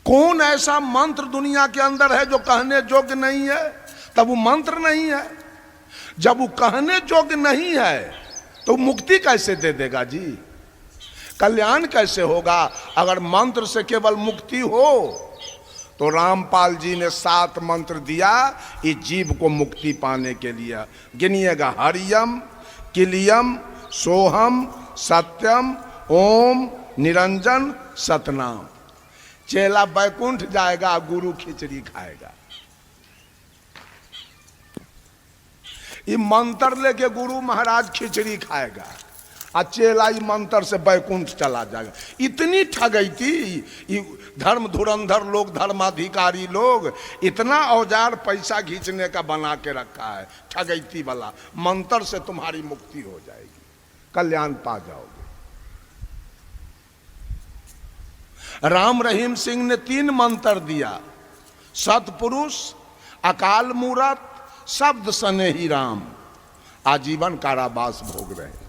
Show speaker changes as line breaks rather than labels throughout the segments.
कौन ऐसा मंत्र दुनिया के अंदर है जो कहने योग्य नहीं है? तब वो मंत्र नहीं है। जब वो कहने योग्य नहीं है तो मुक्ति कैसे दे देगा जी? कल्याण कैसे होगा? अगर मंत्र से केवल मुक्ति हो तो रामपाल जी ने 7 मंत्र दिया इस जीव को मुक्ति पाने के लिए। गिनिएगा, हरियम, किलियम, सोहम, सत्यम, ओम, निरंजन, सतनाम। चेला बैकुंठ जाएगा, गुरु खिचड़ी खाएगा। ये मंत्र लेके गुरु महाराज खिचड़ी खाएगा और चेला ये मंत्र से बैकुंठ चला जाएगा। इतनी ठगई थी धर्म धुरंधर लोग, धर्माधिकारी लोग, इतना औजार पैसा खींचने का बना के रखा है ठगैती वाला। मंत्र से तुम्हारी मुक्ति हो जाएगी, कल्याण पा जाओगे। राम रहीम सिंह ने 3 मंत्र दिया, सतपुरुष, अकाल मूरत, शब्द सने ही राम। आजीवन कारावास भोग रहे हैं।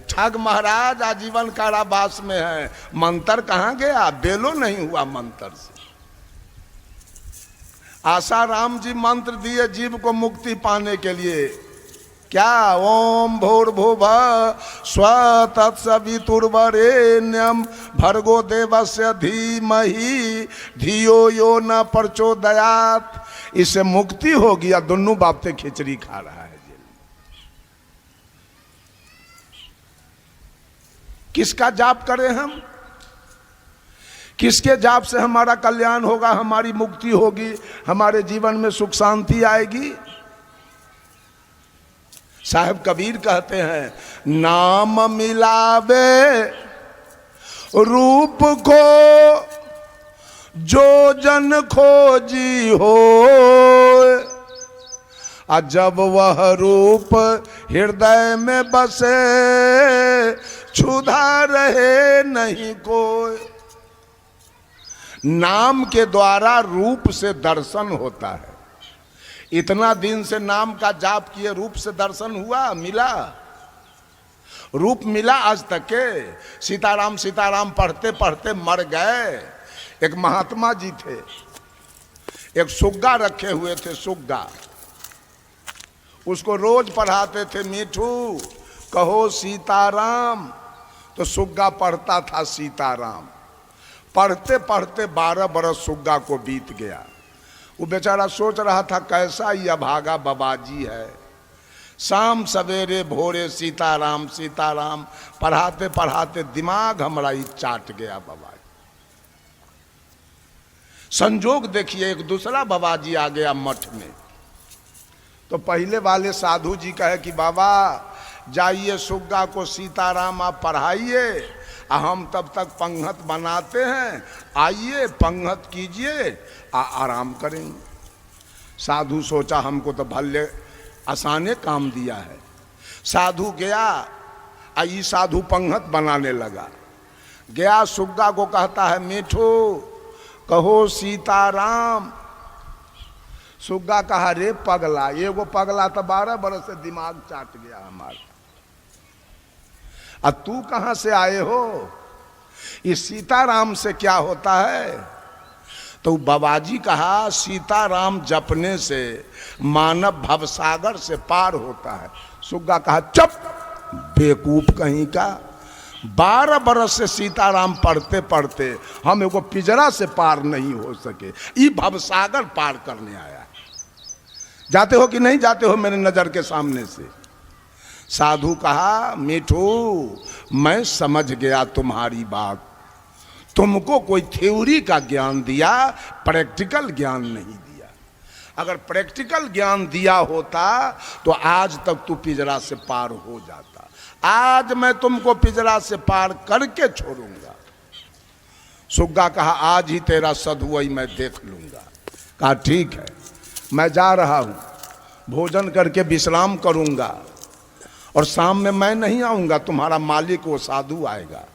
ठग महाराज आजीवन कारावास में है। मंत्र कहां गया? बेलो नहीं हुआ मंत्र से। आसाराम जी मंत्र दिए जीव को मुक्ति पाने के लिए। क्या? ओम भूर्भुवः स्वः तत्सवितुर्वरेण्यं भर्गो देवस्य धीमहि धियो यो न प्रचोदयात्। इससे मुक्ति होगी। या दोनों बापते खिचड़ी खा रहा है जेल में। किसका जाप करें हम? किसके जाप से हमारा कल्याण होगा, हमारी मुक्ति होगी, हमारे जीवन में सुख शांति आएगी? साहब कबीर कहते हैं, नाम मिलावे रूप को जो जन खोजी हो, आ जब वह रूप हृदय में बसे क्षुधा रहे नहीं कोई। नाम के द्वारा रूप से दर्शन होता है। इतना दिन से नाम का जाप किए, रूप से दर्शन हुआ? मिला? रूप मिला आज तक के? सीताराम सीताराम पढ़ते पढ़ते मर गए। एक महात्मा जी थे, एक सुग्गा रखे हुए थे, सुग्गा। उसको रोज पढ़ाते थे, मीठू कहो सीताराम, तो सुग्गा पढ़ता था सीताराम। पढ़ते पढ़ते 12 बरस सुग्गा को बीत गया। वो बेचारा सोच रहा था कैसा ये अभागा बाबाजी है, शाम सवेरे भोरे सीताराम सीताराम पढ़ाते पढ़ाते दिमाग हमारा ही चाट गया बाबाजी। संजोग देखिए, एक दूसरा बाबाजी आ गया मठ में। तो पहले वाले साधु जी कहे कि बाबा जाइए सुग्गा को सीताराम आप पढ़ाइए, हम तब तक पंगत बनाते हैं, आइए पंगत कीजिए, आराम करेंगे। साधु सोचा हमको तो भले आसाने काम दिया है। साधु गया, आई साधु पंगत बनाने लगा। गया सुग्गा को कहता है, मीठू कहो सीताराम। सुग्गा कहा, रे पगला, ये वो पगला तो 12 बरस से दिमाग चाट गया हमारा। अब तू कहां से आए हो? इस सीताराम से क्या होता है? तो बाबाजी कहा, सीताराम जपने से मानव भवसागर से पार होता है। सुग्गा कहा, चुप बेवकूफ कहीं का। 12 बरस से सीताराम पढ़ते पढ़ते हम एगो पिंजरा से पार नहीं हो सके, ये भवसागर पार करने आया। जाते हो कि नहीं जाते हो मेरे नजर के सामने से? साधु कहा, मीठू मैं समझ गया तुम्हारी बात। तुमको कोई थ्योरी का ज्ञान दिया, प्रैक्टिकल ज्ञान नहीं दिया। अगर प्रैक्टिकल ज्ञान दिया होता तो आज तक तू पिंजरा से पार हो जाता। आज मैं तुमको पिंजरा से पार करके छोड़ूंगा। सुग्गा कहा, आज ही तेरा सधुआई मैं देख लूंगा। कहा ठीक है, मैं जा रहा हूं, भोजन करके विश्राम करूंगा और शाम में मैं नहीं आऊंगा, तुम्हारा मालिक वो साधु आएगा।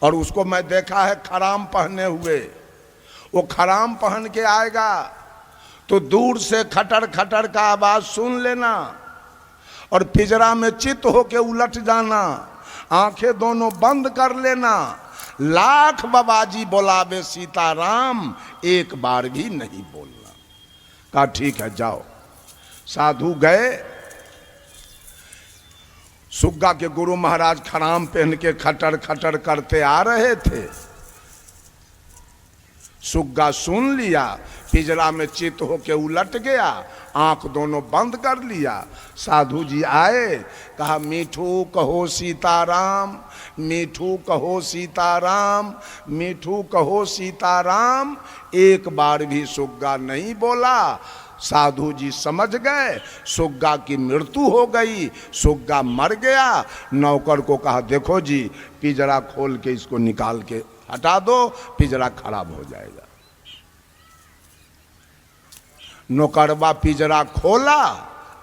और उसको मैं देखा है खराम पहने हुए, वो खराम पहन के आएगा तो दूर से खटर खटर का आवाज सुन लेना और पिंजरा में चित होके उलट जाना, आंखें दोनों बंद कर लेना। लाख बाबाजी बोलावे सीताराम, एक बार भी नहीं बोलना। कहा ठीक है जाओ। साधु गए। सुग्गा के गुरु महाराज खराम पहन के खटर खटर करते आ रहे थे। सुग्गा सुन लिया, पिंजरा में चित होके उलट गया, आंख दोनों बंद कर लिया। साधु जी आए, कहा मीठू कहो सीताराम, मीठू कहो सीताराम, मीठू कहो सीताराम। एक बार भी सुग्गा नहीं बोला। साधु जी समझ गए सुग्गा की मृत्यु हो गई, सुग्गा मर गया। नौकर को कहा देखो जी, पिंजरा खोल के इसको निकाल के हटा दो, पिंजरा खराब हो जाएगा। नौकरवा पिंजरा खोला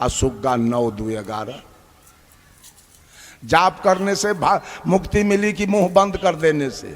और सुग्गा 9 2 11। जाप करने से मुक्ति मिली कि मुंह बंद कर देने से?